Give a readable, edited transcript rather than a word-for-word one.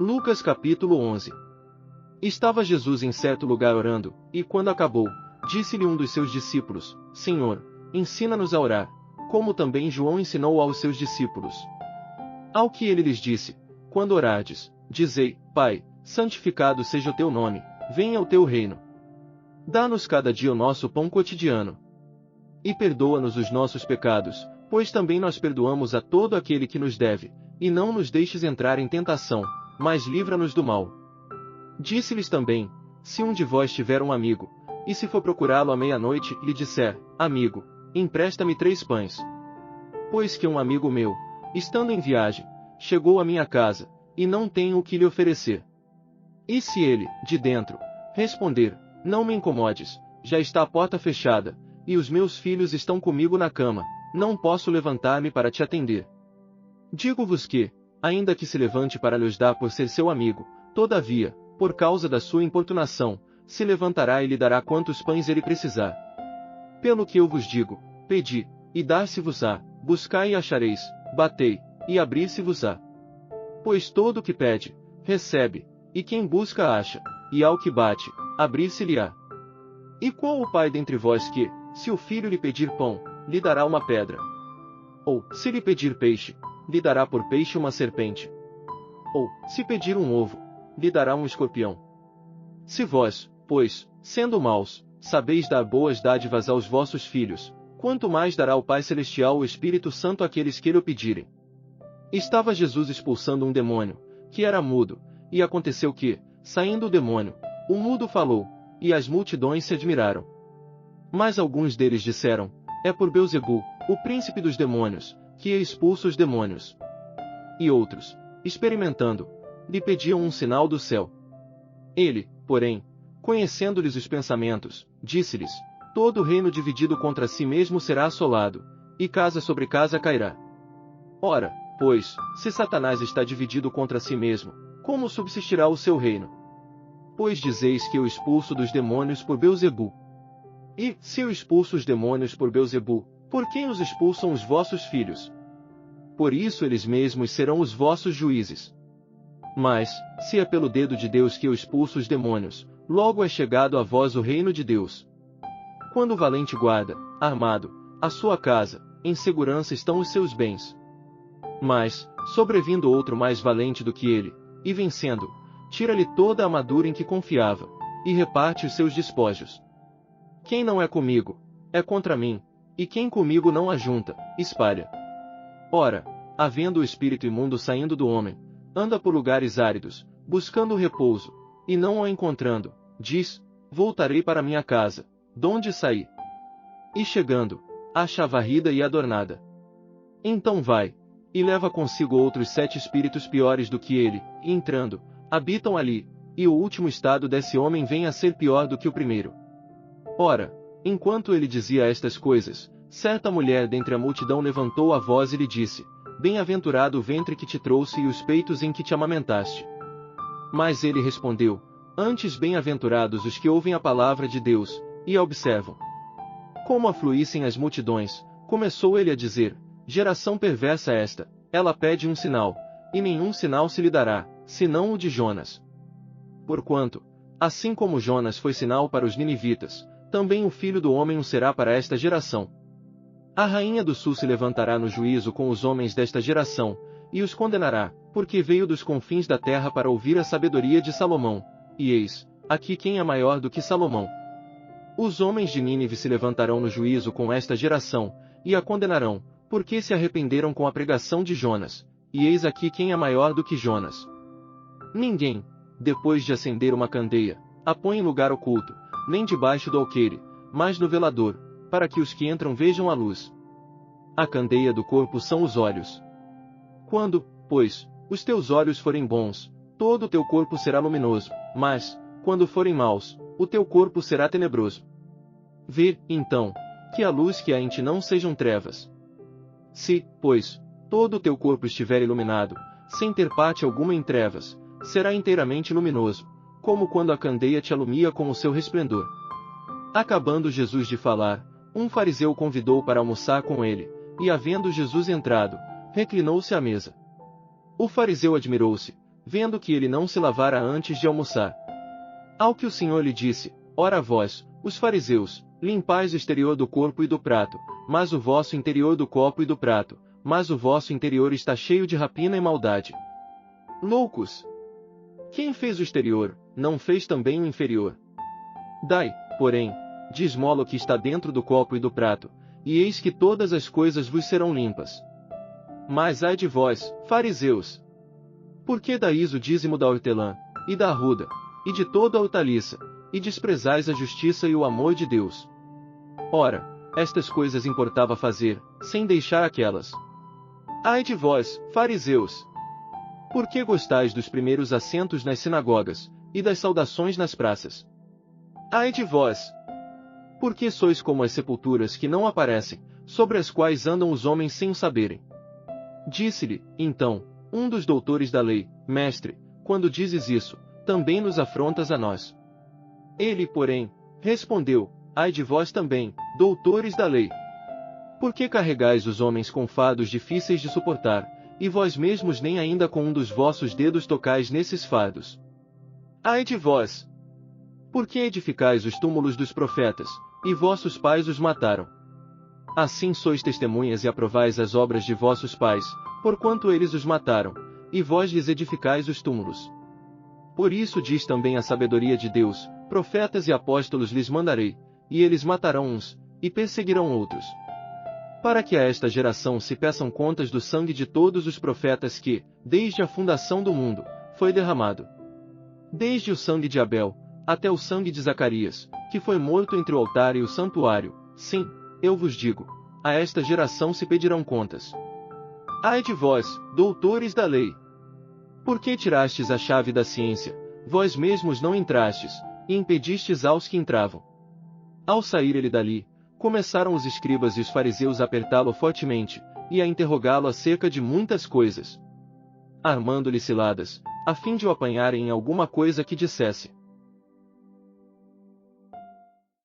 Lucas capítulo 11. Estava Jesus em certo lugar orando, e quando acabou, disse-lhe um dos seus discípulos: Senhor, ensina-nos a orar, como também João ensinou aos seus discípulos. Ao que ele lhes disse: Quando orardes, dizei: Pai, santificado seja o teu nome, venha o teu reino. Dá-nos cada dia o nosso pão cotidiano. E perdoa-nos os nossos pecados, pois também nós perdoamos a todo aquele que nos deve, e não nos deixes entrar em tentação, mas livra-nos do mal. Disse-lhes também: Se um de vós tiver um amigo, e se for procurá-lo à meia-noite, lhe disser: Amigo, empresta-me 3 pães. Pois que um amigo meu, estando em viagem, chegou à minha casa, e não tenho o que lhe oferecer. E se ele, de dentro, responder: Não me incomodes, já está a porta fechada, e os meus filhos estão comigo na cama, não posso levantar-me para te atender. Digo-vos que, ainda que se levante para lhes dar por ser seu amigo, todavia, por causa da sua importunação, se levantará e lhe dará quantos pães ele precisar. Pelo que eu vos digo: pedi, e dar-se-vos-á, buscai e achareis, batei, e abrir-se-vos-á. Pois todo o que pede, recebe, e quem busca acha, e ao que bate, abrir-se-lhe-á. E qual o pai dentre vós que, se o filho lhe pedir pão, lhe dará uma pedra? Ou, se lhe pedir peixe, lhe dará por peixe uma serpente? Ou, se pedir um ovo, lhe dará um escorpião? Se vós, pois, sendo maus, sabeis dar boas dádivas aos vossos filhos, quanto mais dará o Pai Celestial o Espírito Santo àqueles que lhe o pedirem. Estava Jesus expulsando um demônio, que era mudo, e aconteceu que, saindo o demônio, o mudo falou, e as multidões se admiraram. Mas alguns deles disseram: É por Beelzebu, o príncipe dos demônios, que expulsa os demônios. E outros, experimentando, lhe pediam um sinal do céu. Ele, porém, conhecendo-lhes os pensamentos, disse-lhes: Todo reino dividido contra si mesmo será assolado, e casa sobre casa cairá. Ora, pois, se Satanás está dividido contra si mesmo, como subsistirá o seu reino? Pois dizeis que eu expulso dos demônios por Beelzebu. E, se eu expulso os demônios por Beelzebu, por quem os expulsam os vossos filhos? Por isso eles mesmos serão os vossos juízes. Mas, se é pelo dedo de Deus que eu expulso os demônios, logo é chegado a vós o reino de Deus. Quando o valente guarda, armado, a sua casa, em segurança estão os seus bens. Mas, sobrevindo outro mais valente do que ele, e vencendo, tira-lhe toda a armadura em que confiava, e reparte os seus despojos. Quem não é comigo, é contra mim, e quem comigo não ajunta, espalha. Ora, havendo o espírito imundo saindo do homem, anda por lugares áridos, buscando repouso, e não o encontrando, diz: Voltarei para minha casa, donde saí. E chegando, acha varrida e adornada. Então vai, e leva consigo outros 7 espíritos piores do que ele, e entrando, habitam ali, e o último estado desse homem vem a ser pior do que o primeiro. Ora, enquanto ele dizia estas coisas, certa mulher dentre a multidão levantou a voz e lhe disse: Bem-aventurado o ventre que te trouxe e os peitos em que te amamentaste. Mas ele respondeu: Antes bem-aventurados os que ouvem a palavra de Deus, e a observam. Como afluíssem as multidões, começou ele a dizer: Geração perversa esta, ela pede um sinal, e nenhum sinal se lhe dará, senão o de Jonas. Porquanto, assim como Jonas foi sinal para os ninivitas, também o Filho do Homem o será para esta geração. A rainha do sul se levantará no juízo com os homens desta geração, e os condenará, porque veio dos confins da terra para ouvir a sabedoria de Salomão, e eis, aqui quem é maior do que Salomão. Os homens de Nínive se levantarão no juízo com esta geração, e a condenarão, porque se arrependeram com a pregação de Jonas, e eis aqui quem é maior do que Jonas. Ninguém, depois de acender uma candeia, a põe em lugar oculto, nem debaixo do alqueire, mas no velador, para que os que entram vejam a luz. A candeia do corpo são os olhos. Quando, pois, os teus olhos forem bons, todo o teu corpo será luminoso, mas, quando forem maus, o teu corpo será tenebroso. Vê, então, que a luz que há em ti não sejam trevas. Se, pois, todo o teu corpo estiver iluminado, sem ter parte alguma em trevas, será inteiramente luminoso, como quando a candeia te alumia com o seu resplendor. Acabando Jesus de falar, um fariseu o convidou para almoçar com ele, e havendo Jesus entrado, reclinou-se à mesa. O fariseu admirou-se, vendo que ele não se lavara antes de almoçar. Ao que o Senhor lhe disse: Ora vós, os fariseus, limpais o exterior do corpo e do prato, mas o vosso interior do copo e do prato, mas o vosso interior está cheio de rapina e maldade. Loucos! Quem fez o exterior, não fez também o inferior? Dai, porém, de esmola o que está dentro do copo e do prato, e eis que todas as coisas vos serão limpas. Mas ai de vós, fariseus! Por que dais o dízimo da hortelã, e da arruda, e de toda a hortaliça, e desprezais a justiça e o amor de Deus? Ora, estas coisas importava fazer, sem deixar aquelas. Ai de vós, fariseus! Por que gostais dos primeiros assentos nas sinagogas, e das saudações nas praças? Ai de vós! Porque sois como as sepulturas que não aparecem, sobre as quais andam os homens sem o saberem. Disse-lhe, então, um dos doutores da lei: Mestre, quando dizes isso, também nos afrontas a nós. Ele, porém, respondeu: Ai de vós também, doutores da lei! Por que carregais os homens com fardos difíceis de suportar, e vós mesmos nem ainda com um dos vossos dedos tocais nesses fardos? Ai de vós! Por que edificais os túmulos dos profetas, e vossos pais os mataram? Assim sois testemunhas e aprovais as obras de vossos pais, porquanto eles os mataram, e vós lhes edificais os túmulos. Por isso diz também a sabedoria de Deus: profetas e apóstolos lhes mandarei, e eles matarão uns, e perseguirão outros. Para que a esta geração se peçam contas do sangue de todos os profetas que, desde a fundação do mundo, foi derramado. Desde o sangue de Abel, até o sangue de Zacarias, que foi morto entre o altar e o santuário. Sim, eu vos digo, a esta geração se pedirão contas. Ai de vós, doutores da lei! Por que tirastes a chave da ciência, vós mesmos não entrastes, e impedistes aos que entravam? Ao sair ele dali, começaram os escribas e os fariseus a apertá-lo fortemente, e a interrogá-lo acerca de muitas coisas, armando-lhe ciladas, a fim de o apanharem em alguma coisa que dissesse.